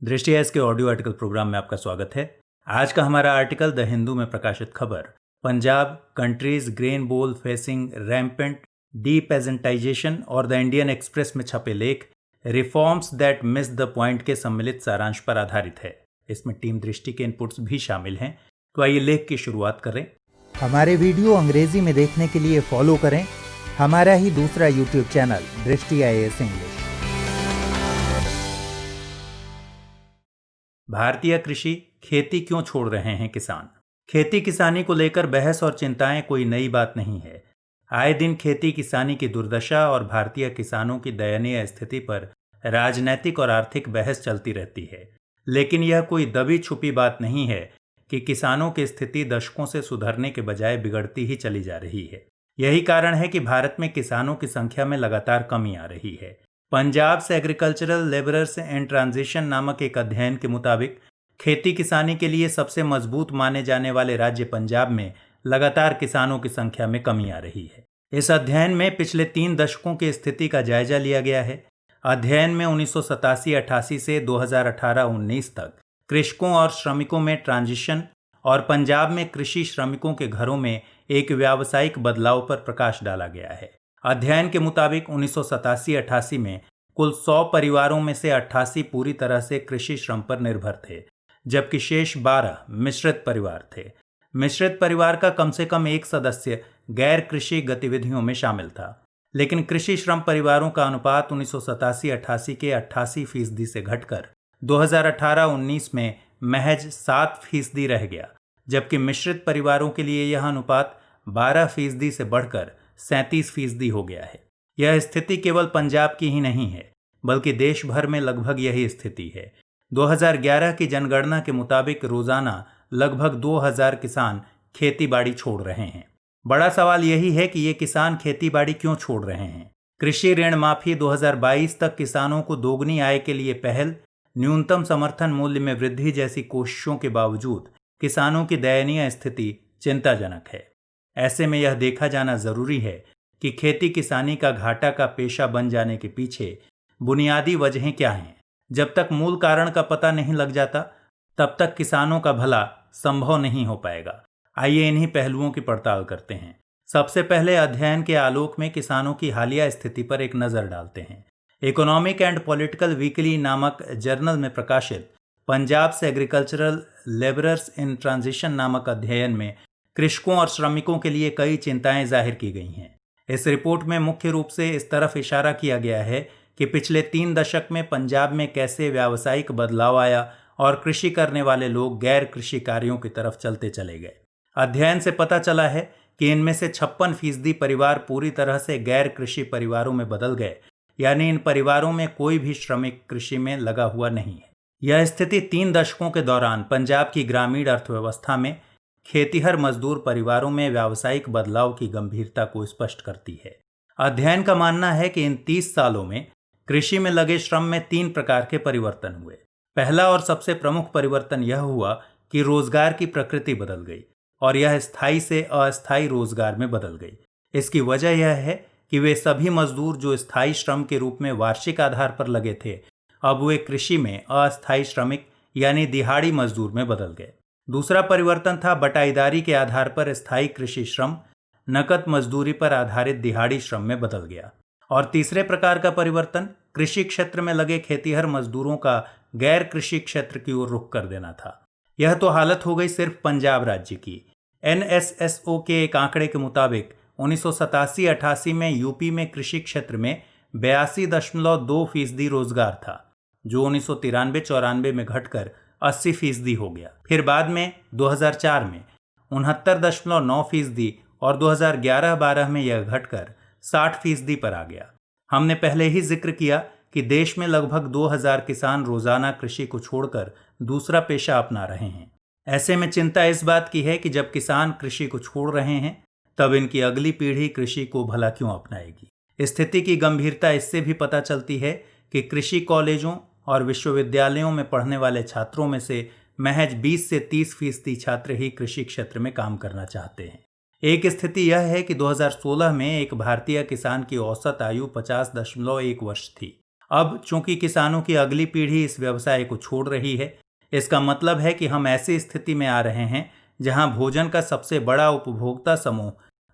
दृष्टि एस के audio article programme में आपका स्वागत है। आज का हमारा आर्टिकल द हिंदू में प्रकाशित खबर, पंजाब कंट्रीज ग्रेन बोल फेसिंग रैम्पेंट डीपेजेंटाइजेशन और द इंडियन एक्सप्रेस में छपे लेख reforms that miss the point के सम्मिलित सारांश पर आधारित है। इसमें टीम दृष्टि के इनपुट्स भी शामिल हैं। तो आइए लेख की शुरुआत करें। हमारे वीडियो अंग्रेजी में देखने के लिए फॉलो करें हमारा ही दूसरा यूट्यूब चैनल दृष्टि IAS इंग्लिश। भारतीय कृषि खेती क्यों छोड़ रहे हैं किसान। खेती किसानी को लेकर बहस और चिंताएं कोई नई बात नहीं है। आए दिन खेती किसानी की दुर्दशा और भारतीय किसानों की दयनीय स्थिति पर राजनैतिक और आर्थिक बहस चलती रहती है, लेकिन यह कोई दबी छुपी बात नहीं है कि किसानों की स्थिति दशकों से सुधरने के बजाय बिगड़ती ही चली जा रही है। यही कारण है कि भारत में किसानों की संख्या में लगातार कमी आ रही है। पंजाब से एग्रीकल्चरल लेबरर्स इन ट्रांजिशन नामक एक अध्ययन के मुताबिक खेती किसानी के लिए सबसे मजबूत माने जाने वाले राज्य पंजाब में लगातार किसानों की संख्या में कमी आ रही है। इस अध्ययन में पिछले 3 दशकों की स्थिति का जायजा लिया गया है। अध्ययन में 1987-88 से 2018-19 तक कृषकों और श्रमिकों में ट्रांजिशन और पंजाब में कृषि श्रमिकों के घरों में एक व्यावसायिक बदलाव पर प्रकाश डाला गया है। अध्ययन के मुताबिक 1987-88 में कुल 100 परिवारों में से 88 पूरी तरह से कृषि श्रम पर निर्भर थे, जबकि शेष 12 मिश्रित परिवार थे। मिश्रित परिवार का कम से कम एक सदस्य गैर कृषि गतिविधियों में शामिल था, लेकिन कृषि श्रम परिवारों का अनुपात 1987-88 के 88% से घटकर 2018-19 में महज 7% रह गया, जबकि मिश्रित परिवारों के लिए यह अनुपात 12% से बढ़कर 37% हो गया है। यह स्थिति केवल पंजाब की ही नहीं है, बल्कि देश भर में लगभग यही स्थिति है। 2011 की जनगणना के मुताबिक रोजाना लगभग 2000 किसान खेतीबाड़ी छोड़ रहे हैं। बड़ा सवाल यही है कि ये किसान खेतीबाड़ी क्यों छोड़ रहे हैं। कृषि ऋण माफी 2022 तक किसानों को दोगुनी आय के लिए पहल, न्यूनतम समर्थन मूल्य में वृद्धि जैसी कोशिशों के बावजूद किसानों की दयनीय स्थिति चिंताजनक है। ऐसे में यह देखा जाना जरूरी है कि खेती किसानी का घाटा का पेशा बन जाने के पीछे बुनियादी वजहें क्या हैं। जब तक मूल कारण का पता नहीं लग जाता, तब तक किसानों का भला संभव नहीं हो पाएगा। आइए इन्हीं पहलुओं की पड़ताल करते हैं। सबसे पहले अध्ययन के आलोक में किसानों की हालिया स्थिति पर एक नज़र डालते हैं। इकोनॉमिक एंड पॉलिटिकल वीकली नामक जर्नल में प्रकाशित पंजाब से एग्रीकल्चरल लेबरर्स इन ट्रांजिशन नामक अध्ययन में कृषकों और श्रमिकों के लिए कई चिंताएं जाहिर की गई हैं। इस रिपोर्ट में मुख्य रूप से इस तरफ इशारा किया गया है कि पिछले 3 दशक में पंजाब में कैसे व्यावसायिक बदलाव आया और कृषि करने वाले लोग गैर कृषि कार्यों की तरफ चलते चले गए। अध्ययन से पता चला है कि इनमें से 56% परिवार पूरी तरह से गैर कृषि परिवारों में बदल गए, यानी इन परिवारों में कोई भी श्रमिक कृषि में लगा हुआ नहीं है। यह स्थिति 3 दशकों के दौरान पंजाब की ग्रामीण अर्थव्यवस्था में खेतीहर मजदूर परिवारों में व्यावसायिक बदलाव की गंभीरता को स्पष्ट करती है। अध्ययन का मानना है कि इन 30 सालों में कृषि में लगे श्रम में 3 प्रकार के परिवर्तन हुए। पहला और सबसे प्रमुख परिवर्तन यह हुआ कि रोजगार की प्रकृति बदल गई और यह स्थायी से अस्थायी रोजगार में बदल गई। इसकी वजह यह है कि वे सभी मजदूर जो स्थायी श्रम के रूप में वार्षिक आधार पर लगे थे, अब वे कृषि में अस्थायी श्रमिक यानी दिहाड़ी मजदूर में बदल गए। दूसरा परिवर्तन था बटाईदारी के आधार पर स्थायी कृषि श्रम नकद मजदूरी पर आधारित दिहाड़ी श्रम में बदल गया। और तीसरे प्रकार का परिवर्तन कृषि क्षेत्र में लगे खेतीहर मजदूरों का गैर कृषि क्षेत्र की ओर रुख कर देना था। यह तो हालत हो गई सिर्फ पंजाब राज्य की। NSSO के एक आंकड़े के मुताबिक 1987-88 में यूपी में कृषि क्षेत्र में 82.2% रोजगार था, जो 1993-94 में घटकर 80% हो गया। फिर बाद में 2004 में 69.9% और 2011-12 में यह घटकर 60% पर आ गया। हमने पहले ही जिक्र किया कि देश में लगभग 2000 किसान रोजाना कृषि को छोड़कर दूसरा पेशा अपना रहे हैं। ऐसे में चिंता इस बात की है कि जब किसान कृषि को छोड़ रहे हैं, तब इनकी अगली पीढ़ी कृषि को भला क्यों अपनाएगी। स्थिति की गंभीरता इससे भी पता चलती है कि कृषि कॉलेजों और विश्वविद्यालयों में पढ़ने वाले छात्रों में से महज 20 से 30% छात्र ही कृषि क्षेत्र में काम करना चाहते हैं। एक स्थिति यह है कि 2016 में एक भारतीय किसान की औसत आयु 50.1 वर्ष थी। अब चूंकि किसानों की अगली पीढ़ी इस व्यवसाय को छोड़ रही है, इसका मतलब है कि हम ऐसी स्थिति में आ रहे हैं जहां भोजन का सबसे बड़ा उपभोक्ता समूह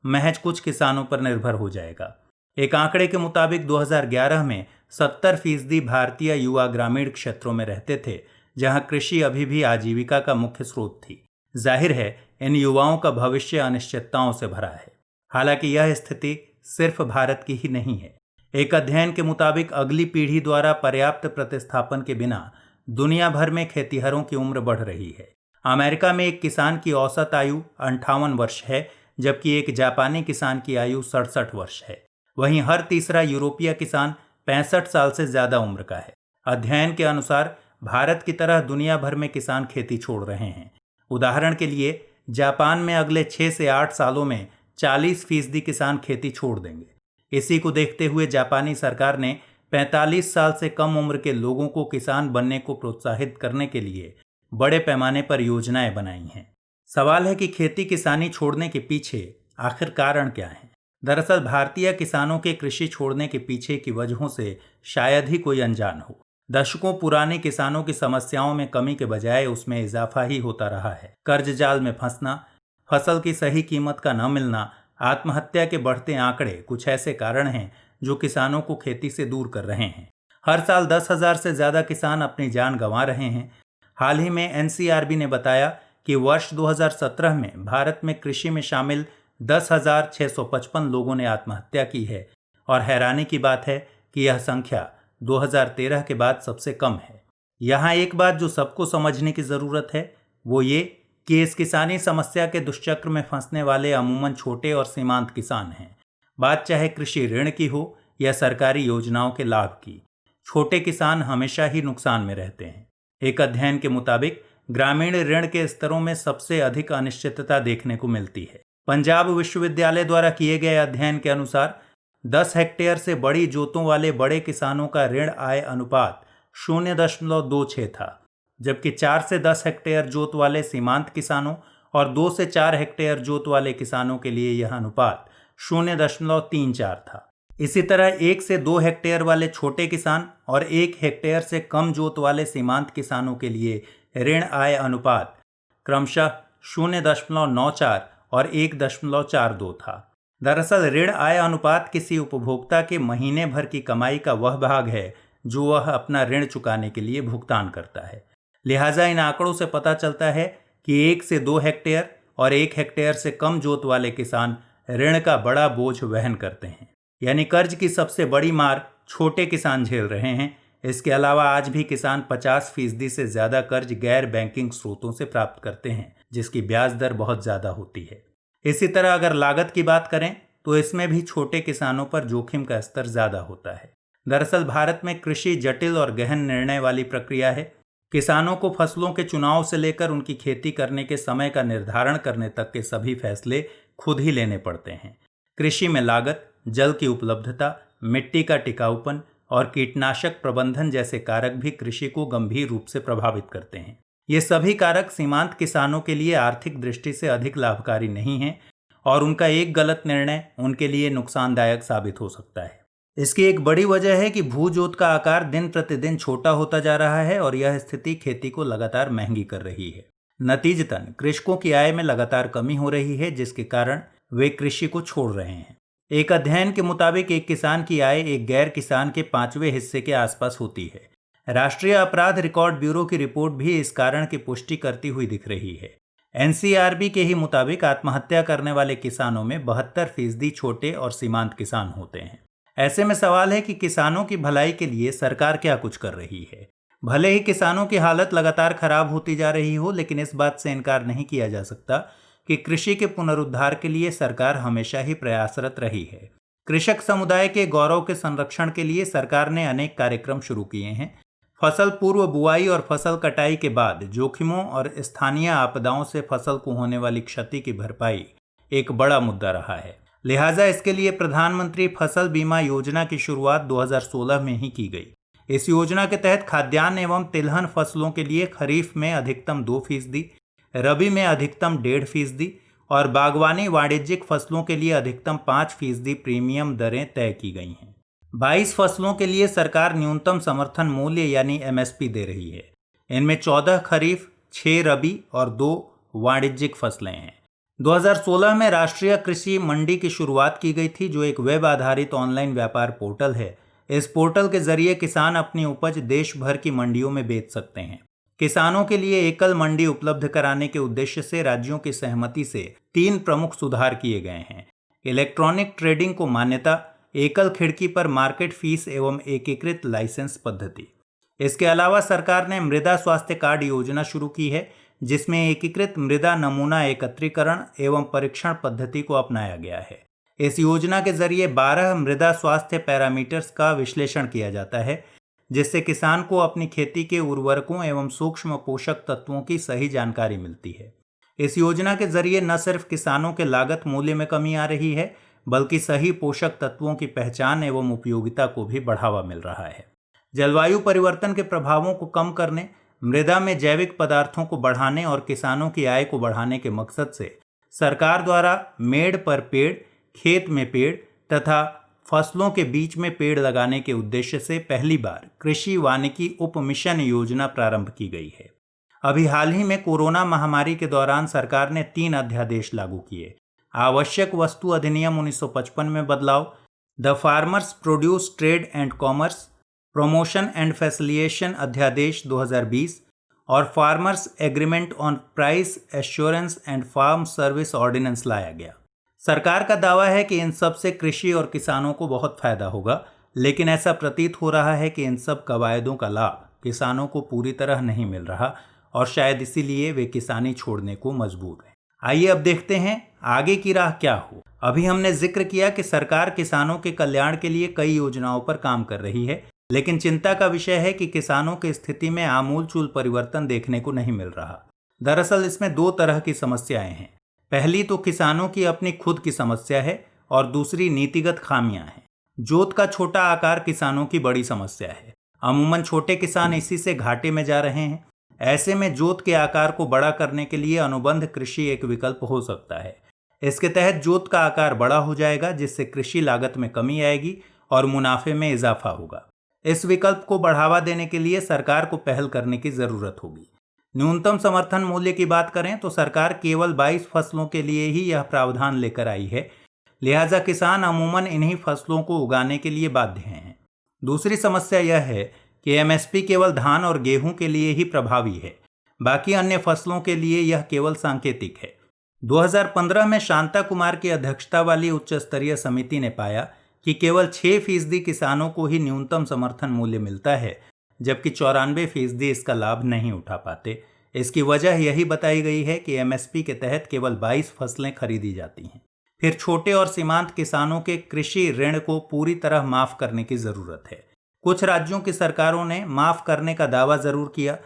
महज कुछ किसानों पर निर्भर हो जाएगा। एक आंकड़े के मुताबिक 2011 में 70% भारतीय युवा ग्रामीण क्षेत्रों में रहते थे, जहां कृषि अभी भी आजीविका का मुख्य स्रोत थी। जाहिर है, इन युवाओं का भविष्य अनिश्चितताओं से भरा है। हालांकि यह स्थिति सिर्फ भारत की ही नहीं है। एक अध्ययन के मुताबिक अगली पीढ़ी द्वारा पर्याप्त प्रतिस्थापन के बिना दुनिया भर में खेतिहरों की उम्र बढ़ रही है। अमेरिका में एक किसान की औसत आयु 58 वर्ष है, जबकि एक जापानी किसान की आयु 67 वर्ष है। वहीं हर तीसरा यूरोपीय किसान 65 साल से ज्यादा उम्र का है। अध्ययन के अनुसार भारत की तरह दुनिया भर में किसान खेती छोड़ रहे हैं। उदाहरण के लिए जापान में अगले 6 से 8 सालों में 40% किसान खेती छोड़ देंगे। इसी को देखते हुए जापानी सरकार ने 45 साल से कम उम्र के लोगों को किसान बनने को प्रोत्साहित करने के लिए बड़े पैमाने पर योजनाएं बनाई हैं। सवाल है कि खेती किसानी छोड़ने के पीछे आखिर कारण क्या है? दरअसल भारतीय किसानों के कृषि छोड़ने के पीछे की वजहों से शायद ही कोई अनजान हो। दशकों पुराने किसानों की समस्याओं में कमी के बजाय उसमें इजाफा ही होता रहा है। कर्ज जाल में फंसना, फसल की सही कीमत का न मिलना, आत्महत्या के बढ़ते आंकड़े कुछ ऐसे कारण हैं जो किसानों को खेती से दूर कर रहे हैं। हर साल 10,000 से ज्यादा किसान अपनी जान गंवा रहे हैं। हाल ही में एनसीआरबी ने बताया कि वर्ष 2017 में भारत में कृषि में शामिल 10,655 लोगों ने आत्महत्या की है और हैरानी की बात है कि यह संख्या 2013 के बाद सबसे कम है। यहाँ एक बात जो सबको समझने की ज़रूरत है वो ये कि इस किसानी समस्या के दुष्चक्र में फंसने वाले अमूमन छोटे और सीमांत किसान हैं। बात चाहे कृषि ऋण की हो या सरकारी योजनाओं के लाभ की, छोटे किसान हमेशा ही नुकसान में रहते हैं। एक अध्ययन के मुताबिक ग्रामीण ऋण के स्तरों में सबसे अधिक अनिश्चितता देखने को मिलती है। पंजाब विश्वविद्यालय द्वारा किए गए अध्ययन के अनुसार 10 हेक्टेयर से बड़ी जोतों वाले बड़े किसानों का ऋण आय अनुपात 0.26 था, जबकि 4 से 10 हेक्टेयर जोत वाले सीमांत किसानों और 2 से 4 हेक्टेयर जोत वाले किसानों के लिए यह अनुपात 0.34 था। इसी तरह 1 से 2 हेक्टेयर वाले छोटे किसान और 1 हेक्टेयर से कम जोत वाले सीमांत किसानों के लिए ऋण आय अनुपात क्रमशः 0.94 और 1.42 था। दरअसल ऋण आय अनुपात किसी उपभोक्ता के महीने भर की कमाई का वह भाग है जो वह अपना ऋण चुकाने के लिए भुगतान करता है। लिहाजा इन आंकड़ों से पता चलता है कि 1 से 2 हेक्टेयर और 1 हेक्टेयर से कम जोत वाले किसान ऋण का बड़ा बोझ वहन करते हैं। यानी कर्ज की सबसे बड़ी मार छोटे किसान झेल रहे हैं। इसके अलावा आज भी किसान 50% से ज़्यादा कर्ज गैर बैंकिंग स्रोतों से प्राप्त करते हैं, जिसकी ब्याज दर बहुत ज़्यादा होती है। इसी तरह अगर लागत की बात करें तो इसमें भी छोटे किसानों पर जोखिम का स्तर ज़्यादा होता है। दरअसल भारत में कृषि जटिल और गहन निर्णय वाली प्रक्रिया है। किसानों को फसलों के चुनाव से लेकर उनकी खेती करने के समय का निर्धारण करने तक के सभी फैसले खुद ही लेने पड़ते हैं। कृषि में लागत, जल की उपलब्धता, मिट्टी का टिकाऊपन और कीटनाशक प्रबंधन जैसे कारक भी कृषि को गंभीर रूप से प्रभावित करते हैं। ये सभी कारक सीमांत किसानों के लिए आर्थिक दृष्टि से अधिक लाभकारी नहीं हैं और उनका एक गलत निर्णय उनके लिए नुकसानदायक साबित हो सकता है। इसकी एक बड़ी वजह है कि भूजोत का आकार दिन प्रतिदिन छोटा होता जा रहा है और यह स्थिति खेती को लगातार महंगी कर रही है। नतीजतन कृषकों की आय में लगातार कमी हो रही है, जिसके कारण वे कृषि को छोड़ रहे हैं। एक अध्ययन के मुताबिक एक किसान की आय एक गैर किसान के 5वें हिस्से के आसपास होती है। राष्ट्रीय अपराध रिकॉर्ड ब्यूरो की रिपोर्ट भी इस कारण की पुष्टि करती हुई दिख रही है। एनसीआरबी के ही मुताबिक आत्महत्या करने वाले किसानों में 72% छोटे और सीमांत किसान होते हैं। ऐसे में सवाल है कि किसानों की भलाई के लिए सरकार क्या कुछ कर रही है। भले ही किसानों की हालत लगातार खराब होती जा रही हो, लेकिन इस बात से इनकार नहीं किया जा सकता कि कृषि के पुनरुद्धार के लिए सरकार हमेशा ही प्रयासरत रही है। कृषक समुदाय के गौरव के संरक्षण के लिए सरकार ने अनेक कार्यक्रम शुरू किए हैं। फसल पूर्व बुआई और फसल कटाई के बाद जोखिमों और स्थानीय आपदाओं से फसल को होने वाली क्षति की भरपाई एक बड़ा मुद्दा रहा है। लिहाजा इसके लिए प्रधानमंत्री फसल बीमा योजना की शुरुआत 2016 में ही की गई। इस योजना के तहत खाद्यान्न एवं तिलहन फसलों के लिए खरीफ में अधिकतम 2%, रबी में अधिकतम 1.5% और बागवानी वाणिज्यिक फसलों के लिए अधिकतम 5% प्रीमियम दरें तय की गई हैं। 22 फसलों के लिए सरकार न्यूनतम समर्थन मूल्य यानी एमएसपी दे रही है। इनमें 14 खरीफ, 6 रबी और 2 वाणिज्यिक फसलें हैं। 2016 में राष्ट्रीय कृषि मंडी की शुरुआत की गई थी, जो एक वेब आधारित ऑनलाइन व्यापार पोर्टल है। इस पोर्टल के जरिए किसान अपनी उपज देश भर की मंडियों में बेच सकते हैं। किसानों के लिए एकल मंडी उपलब्ध कराने के उद्देश्य से राज्यों की सहमति से 3 प्रमुख सुधार किए गए हैं। इलेक्ट्रॉनिक ट्रेडिंग को मान्यता, एकल खिड़की पर मार्केट फीस एवं एकीकृत लाइसेंस पद्धति। इसके अलावा सरकार ने मृदा स्वास्थ्य कार्ड योजना शुरू की है, जिसमें एकीकृत मृदा नमूना एकत्रीकरण एवं परीक्षण पद्धति को अपनाया गया है। इस योजना के जरिए 12 मृदा स्वास्थ्य पैरामीटर्स का विश्लेषण किया जाता है, जिससे किसान को अपनी खेती के उर्वरकों एवं सूक्ष्म पोषक तत्वों की सही जानकारी मिलती है। इस योजना के जरिए न सिर्फ किसानों के लागत मूल्य में कमी आ रही है, बल्कि सही पोषक तत्वों की पहचान एवं उपयोगिता को भी बढ़ावा मिल रहा है। जलवायु परिवर्तन के प्रभावों को कम करने, मृदा में जैविक पदार्थों को बढ़ाने और किसानों की आय को बढ़ाने के मकसद से सरकार द्वारा मेड़ पर पेड़, खेत में पेड़ तथा फसलों के बीच में पेड़ लगाने के उद्देश्य से पहली बार कृषि वानिकी उप मिशन योजना प्रारंभ की गई है। अभी हाल ही में कोरोना महामारी के दौरान सरकार ने 3 अध्यादेश लागू किए। आवश्यक वस्तु अधिनियम 1955 में बदलाव, the farmers produce trade and commerce promotion and facilitation अध्यादेश 2020 और farmers agreement on price assurance and farm service ordinance लाया गया। सरकार का दावा है कि इन सब से कृषि और किसानों को बहुत फायदा होगा, लेकिन ऐसा प्रतीत हो रहा है कि इन सब कवायदों का लाभ किसानों को पूरी तरह नहीं मिल रहा और शायद इसीलिए वे किसानी छोड़ने को मजबूर हैं। आइए अब देखते हैं आगे की राह क्या हो। अभी हमने जिक्र किया कि सरकार किसानों के कल्याण के लिए कई योजनाओं पर काम कर रही है, लेकिन चिंता का विषय है कि किसानों की स्थिति में आमूलचूल परिवर्तन देखने को नहीं मिल रहा। दरअसल इसमें 2 तरह की समस्याएं हैं। पहली तो किसानों की अपनी खुद की समस्या है और दूसरी नीतिगत खामियां हैं। जोत का छोटा आकार किसानों की बड़ी समस्या है। अमूमन छोटे किसान इसी से घाटे में जा रहे हैं। ऐसे में जोत के आकार को बड़ा करने के लिए अनुबंध कृषि एक विकल्प हो सकता है। इसके तहत जोत का आकार बड़ा हो जाएगा, जिससे कृषि लागत में कमी आएगी और मुनाफे में इजाफा होगा। इस विकल्प को बढ़ावा देने के लिए सरकार को पहल करने की जरूरत होगी। न्यूनतम समर्थन मूल्य की बात करें तो सरकार केवल 22 फसलों के लिए ही यह प्रावधान लेकर आई है, लिहाजा किसान अमूमन इन्हीं फसलों को उगाने के लिए बाध्य हैं। दूसरी समस्या यह है कि एमएसपी केवल धान और गेहूं के लिए ही प्रभावी है, बाकी अन्य फसलों के लिए यह केवल सांकेतिक है। 2015 में शांता कुमार की अध्यक्षता वाली उच्च स्तरीय समिति ने पाया कि केवल 6% किसानों को ही न्यूनतम समर्थन मूल्य मिलता है, जबकि 94% इसका लाभ नहीं उठा पाते। इसकी वजह यही बताई गई है कि एमएसपी के तहत केवल 22 फसलें खरीदी जाती हैं। फिर छोटे और सीमांत किसानों के कृषि ऋण को पूरी तरह माफ करने की जरूरत है। कुछ राज्यों की सरकारों ने माफ करने का दावा जरूर किया,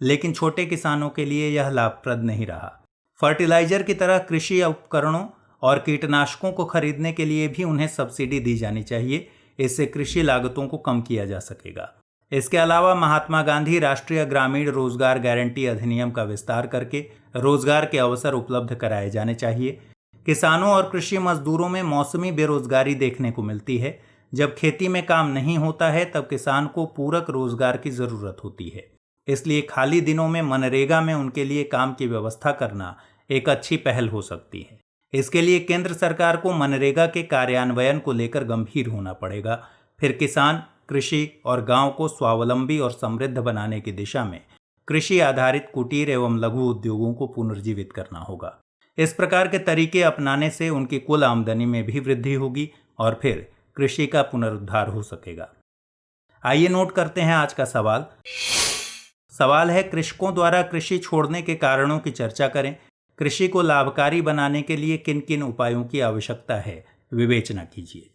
लेकिन छोटे किसानों के लिए यह लाभप्रद नहीं रहा। फर्टिलाइजर की तरह कृषि उपकरणों और कीटनाशकों को खरीदने के लिए भी उन्हें सब्सिडी दी जानी चाहिए। इससे कृषि लागतों को कम किया जा सकेगा। इसके अलावा महात्मा गांधी राष्ट्रीय ग्रामीण रोजगार गारंटी अधिनियम का विस्तार करके रोजगार के अवसर उपलब्ध कराए जाने चाहिए। किसानों और कृषि मजदूरों में मौसमी बेरोजगारी देखने को मिलती है। जब खेती में काम नहीं होता है तब किसान को पूरक रोजगार की जरूरत होती है। इसलिए खाली दिनों में मनरेगा में उनके लिए काम की व्यवस्था करना एक अच्छी पहल हो सकती है। इसके लिए केंद्र सरकार को मनरेगा के कार्यान्वयन को लेकर गंभीर होना पड़ेगा। फिर किसान, कृषि और गांव को स्वावलंबी और समृद्ध बनाने की दिशा में कृषि आधारित कुटीर एवं लघु उद्योगों को पुनर्जीवित करना होगा। इस प्रकार के तरीके अपनाने से उनकी कुल आमदनी में भी वृद्धि होगी और फिर कृषि का पुनरुद्धार हो सकेगा। आइए नोट करते हैं आज का सवाल। सवाल है, कृषकों द्वारा कृषि छोड़ने के कारणों की चर्चा करें। कृषि को लाभकारी बनाने के लिए किन किन उपायों की आवश्यकता है, विवेचना कीजिए।